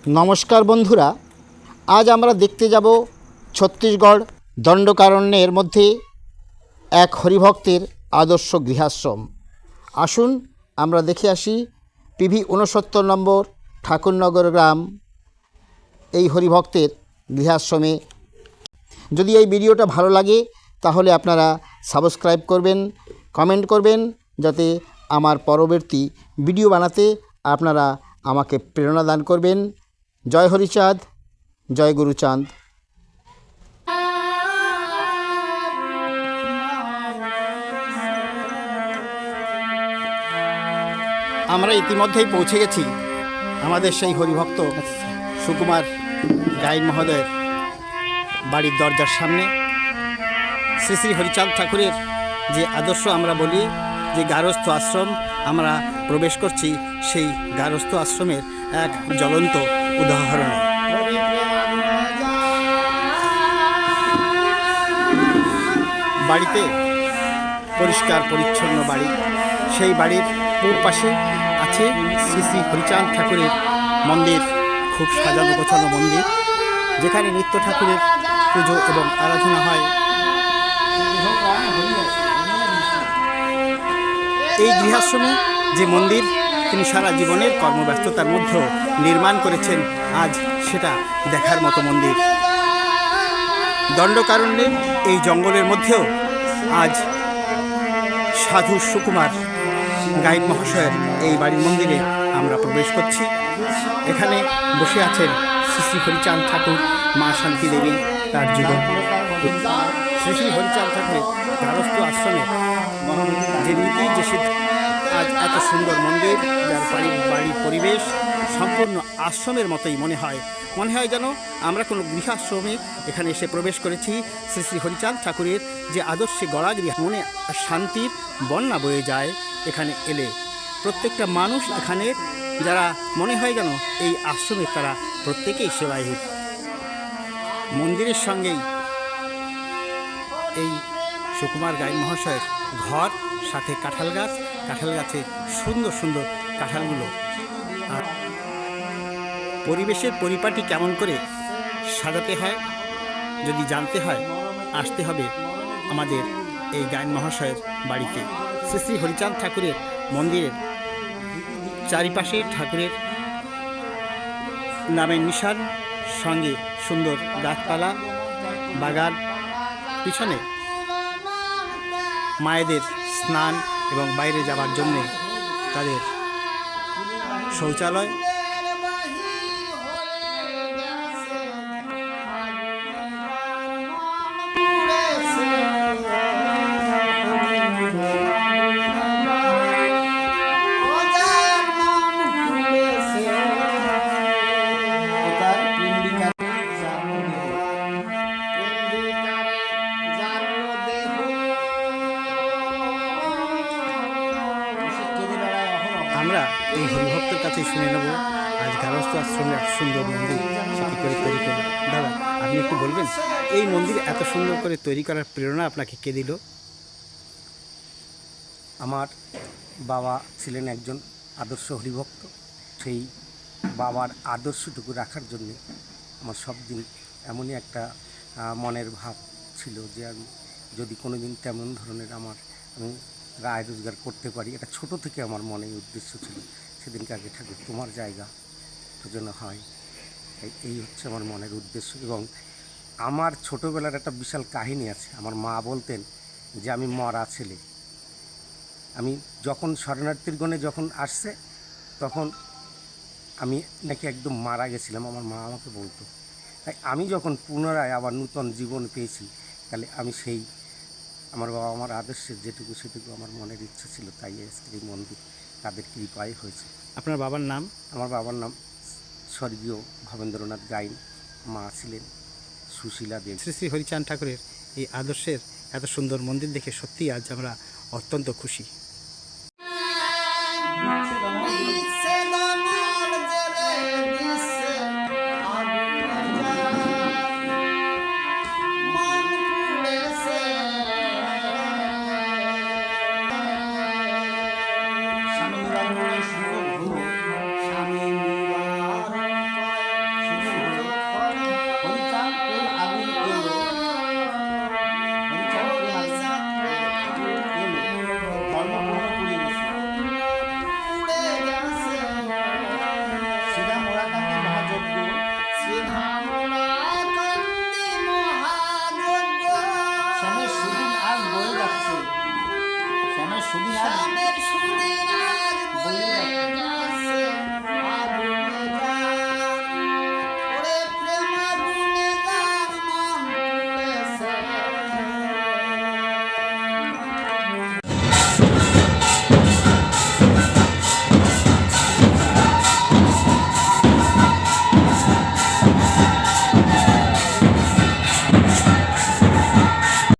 নমস্কার বন্ধুরা, আজ আমরা দেখতে যাব ছত্তিশগড় দণ্ডকারণ্যের মধ্যে এক হরিভক্তের আদর্শ গৃহাশ্রম। আসুন আমরা দেখে আসি PV 69 নম্বর ঠাকুরনগর গ্রাম এই হরিভক্তের গৃহাশ্রমে। যদি এই ভিডিওটা ভালো লাগে তাহলে আপনারা সাবস্ক্রাইব করবেন, কমেন্ট করবেন, যাতে আমার পরবর্তী ভিডিও বানাতে আপনারা আমাকে প্রেরণা দান করবেন। জয় হরিচাঁদ, জয় গুরুচাঁদ। আমরা ইতিমধ্যেই পৌঁছে গেছি আমাদের সেই হরিভক্ত সুকুমার গাইন মহোদয়ের বাড়ির দরজার সামনে। শ্রী শ্রী হরিচাঁদ ঠাকুরের যে আদর্শ আমরা বলি যে গারস্থ আশ্রম, আমরা প্রবেশ করছি সেই গারস্থ আশ্রমের এক জ্বলন্ত উদাহরণে। বাড়িতে পরিষ্কার পরিচ্ছন্ন বাড়ি, সেই বাড়ির পূর্ব পাশে আছে শ্রী শ্রী হরিচাঁদ ঠাকুরের মন্দির, খুব সাজানো গোছানো মন্দির, যেখানে নিত্য ঠাকুরের পুজো এবং আরাধনা হয়। এই গৃহাশ্রমে যে মন্দির তিনি সারা জীবনের কর্মব্যস্ততার মধ্যেও নির্মাণ করেছেন, আজ সেটা দেখার মতো মন্দির। দণ্ডকারণ্যের এই জঙ্গলের মধ্যেও আজ সাধু সুকুমার গাইন মহাশয়ের এই বাড়ির মন্দিরে আমরা প্রবেশ করছি। এখানে বসে আছেন শ্রী শ্রী হরিচাঁদ ঠাকুর, মা শান্তি দেবী তার যুবক। শ্রী শ্রী হরিচাঁদ ঠাকুরের গারস্থ আশ্রমে যে নীতি যে আজ এত সুন্দর মন্দির, যার বাড়ির পরিবেশ সম্পূর্ণ আশ্রমের মতোই মনে হয় যেন আমরা কোনো গৃহাশ্রমে এখানে এসে প্রবেশ করেছি। শ্রী শ্রী হরিচাঁদ ঠাকুরের যে আদর্শে গড়া গৃহ, মনে শান্তির বন্যা বয়ে যায় এখানে এলে। প্রত্যেকটা মানুষ এখানে যারা মনে হয় যেন এই আশ্রমে তারা প্রত্যেকেই সেবায়িত। মন্দিরের সঙ্গেই এই সুকুমার গাইন মহাশয়ের ঘর, সাথে কাঁঠাল গাছে সুন্দর সুন্দর কাঁঠালগুলো। আর পরিবেশের পরিপাটি কেমন করে সাজাতে হয় যদি জানতে হয়, আসতে হবে আমাদের এই গাইন মহাশয়ের বাড়িতে। শ্রী শ্রী হরিচাঁদ ঠাকুরের মন্দিরের চারিপাশে ঠাকুরের নামের নিশান, সঙ্গে সুন্দর গাছপালা, বাগান, পিছনে মায়েদের স্নান এবং বাইরে যাবার জন্যে তাদের শৌচালয়। আমরা এই হরিভক্তের কাছে শুনে নেব আজ গারস্থ আশ্রমে এক সুন্দর মন্দির সে কী করে তৈরি করল। দাদা, আপনি একটু বলবেন এই মন্দির এত সুন্দর করে তৈরি করার প্রেরণা আপনাকে কে দিল? আমার বাবা ছিলেন একজন আদর্শ হরিভক্ত। সেই বাবার আদর্শটুকু রাখার জন্যে আমার সব দিন এমনই একটা মনের ভাব ছিল যে আমি যদি কোনো দিন তেমন ধরনের আমি আয় রোজগার করতে পারি, এটা ছোট থেকে আমার মনে উদ্দেশ্য ছিল। সেদিনকে আগে ঠাকুর তোমার জায়গা যেন হয়, এই হচ্ছে আমার মনের উদ্দেশ্য। এবং আমার ছোটোবেলার একটা বিশাল কাহিনী আছে। আমার মা বলতেন যে আমি মরা ছেলে। আমি যখন শরণার্থীর গণে যখন আসছে তখন আমি নাকি একদম মারা গেছিলাম, আমার মা আমাকে বলতো। তাই আমি যখন পুনরায় আবার নূতন জীবন পেয়েছি, তাহলে আমি সেই আমার বাবা আমার আদর্শের সেটুকু আমার মনের ইচ্ছা ছিল, তাই এই মন্দির তাদের কৃপায় হয়েছে। আপনার বাবার নাম? আমার বাবার নাম স্বর্গীয় ভবেন্দ্রনাথ গাইন, মা ছিলেন সুশীলা দেব। শ্রী শ্রী হরিচাঁদ ঠাকুরের এই আদর্শের এত সুন্দর মন্দির দেখে সত্যিই আজ আমরা অত্যন্ত খুশি।